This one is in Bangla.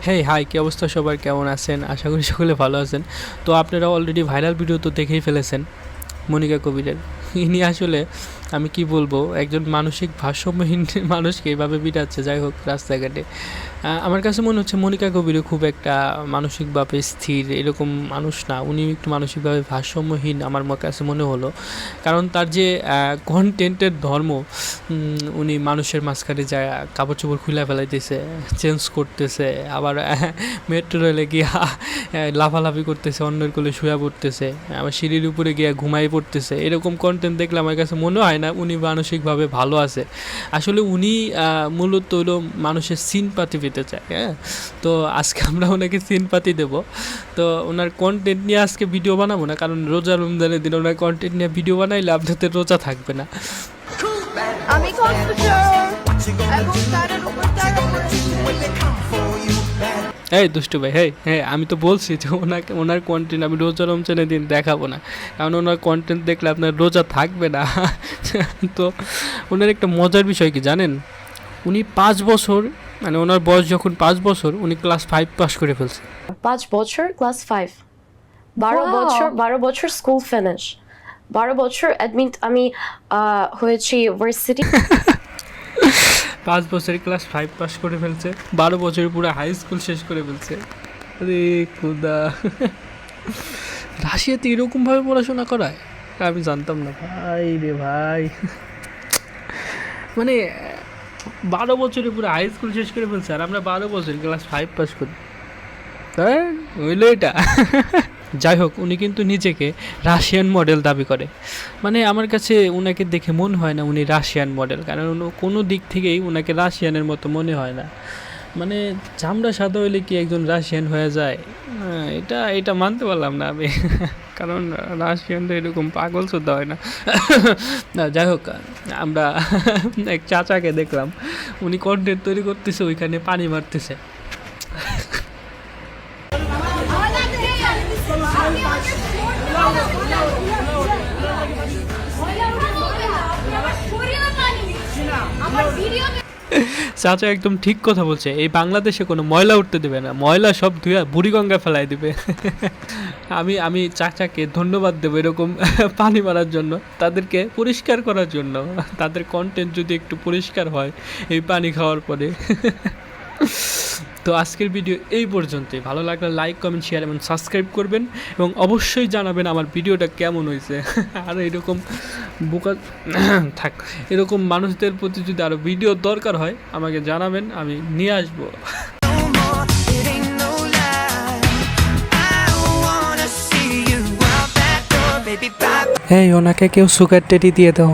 হেই হাই, কি অবস্থা সবার, কেমন আছেন? আশা করি সকলে ভালো আছেন। তো আপনারা অলরেডি ভাইরাল ভিডিও তো দেখেই ফেলেছেন মনিকা কবিরের। ইনি আসলে আমি কি বলবো, একজন মানসিক ভারসাম্যহীন মানুষকে এইভাবে পিটাচ্ছে, যাই হোক রাস্তাঘাটে। আমার কাছে মনে হচ্ছে মনিকা কবিরও খুব একটা মানসিকভাবে স্থির এরকম মানুষ না, উনি একটু মানসিকভাবে ভারসাম্যহীন আমার কাছে মনে হলো। কারণ তার যে কন্টেন্টের ধর্ম, উনি মানুষের মাঝখানে যায় কাপড় চোপড় খুলে ফেলাইতেছে, চেঞ্জ করতেছে, আবার মেট্রো রেলে গিয়া লাফালাফি করতেছে, অন্যের কোলে শুয়ে পড়তেছে, আবার সিঁড়ির উপরে গিয়া ঘুমাই পড়তেছে। এরকম কন্টেন্ট দেখলে আমার কাছে মনে হয় না উনি মানসিকভাবে ভালো আছে। আসলে উনি মূলত হলো মানুষের সিনপাতি পেতে চায়। হ্যাঁ, তো আজকে আমরা ওনাকে সিনপাতি দেবো। তো ওনার কন্টেন্ট নিয়ে আজকে ভিডিও বানাবো না, কারণ রোজা রমজানের দিন ওনার কন্টেন্ট নিয়ে ভিডিও বানাইলে আপনাদের রোজা থাকবে না। আমি এই দুষ্টু ভাই, হ্যাঁ আমি তো বলছি যে ওনার কন্টেন্ট আমি রোজা রমজানের দিন দেখাবো না, কারণ ওনার কন্টেন্ট দেখলে আপনার রোজা থাকবে না। তো ওনার একটা মজার বিষয় কি জানেন, উনি 5 বছর, মানে ওনার বয়স যখন 5 বছর, উনি ক্লাস 5 পাস করে ফেলছে। 5 বছর ক্লাস 5, 12 বছর স্কুল ফিনিশ, 12 বছর অ্যাডমিট আমি হয়েছি ইউনিভার্সিটি। 5 বছরে ক্লাস 5 পাস করে ফেলছে, 12 বছরে পুরো হাই স্কুল শেষ করে ফেলছে। আরে খুদা, রাশিয়াতে এরকমভাবে পড়াশোনা করায় আমি জানতাম না ভাই রে ভাই। মানে 12 বছরে পুরো হাই স্কুল শেষ করে ফেলছে, আর আমরা 12 বছর ক্লাস 5 পাস করি। হ্যাঁ হইলো এটা। যাই হোক, উনি কিন্তু নিজেকে রাশিয়ান মডেল দাবি করে। মানে আমার কাছে ওনাকে দেখে মনে হয় না উনি রাশিয়ান মডেল, কারণ কোনো দিক থেকেই ওনাকে রাশিয়ানের মতো মনে হয় না। মানে চামড়া সাদা হইলে কি একজন রাশিয়ান হয়ে যায়? এটা মানতে পারলাম না আমি। কারণ রাশিয়ানরা এরকম পাগল শ্রদ্ধা হয় না। যাই হোক, আমরা এক চাচাকে দেখলাম, উনি কন্টেন্ট তৈরি করতেছে, ওইখানে পানি মারতেছে। চাচা একদম ঠিক কথা বলছে, এই বাংলাদেশে কোনো ময়লা উঠতে দেবে না, ময়লা সব ধুয়ে বুড়িগঙ্গা ফেলাই দিবে। আমি চাচাকে ধন্যবাদ দেবো এরকম পানি মারার জন্য, তাদেরকে পরিষ্কার করার জন্য। তাদের কন্টেন্ট যদি একটু পরিষ্কার হয় এই পানি খাওয়ার পরে। তো আজকের ভিডিও এই পর্যন্তই। ভালো লাগলে লাইক, কমেন্ট, শেয়ার এবং সাবস্ক্রাইব করবেন, এবং অবশ্যই জানাবেন আমার ভিডিওটা কেমন হয়েছে। আর এরকম বোকা থাক, এরকম মানুষদের প্রতি যদি আরও ভিডিও দরকার হয় আমাকে জানাবেন, আমি নিয়ে আসবো। এই ওনাকে কেউ সুগার টেডি দিয়ে দাও।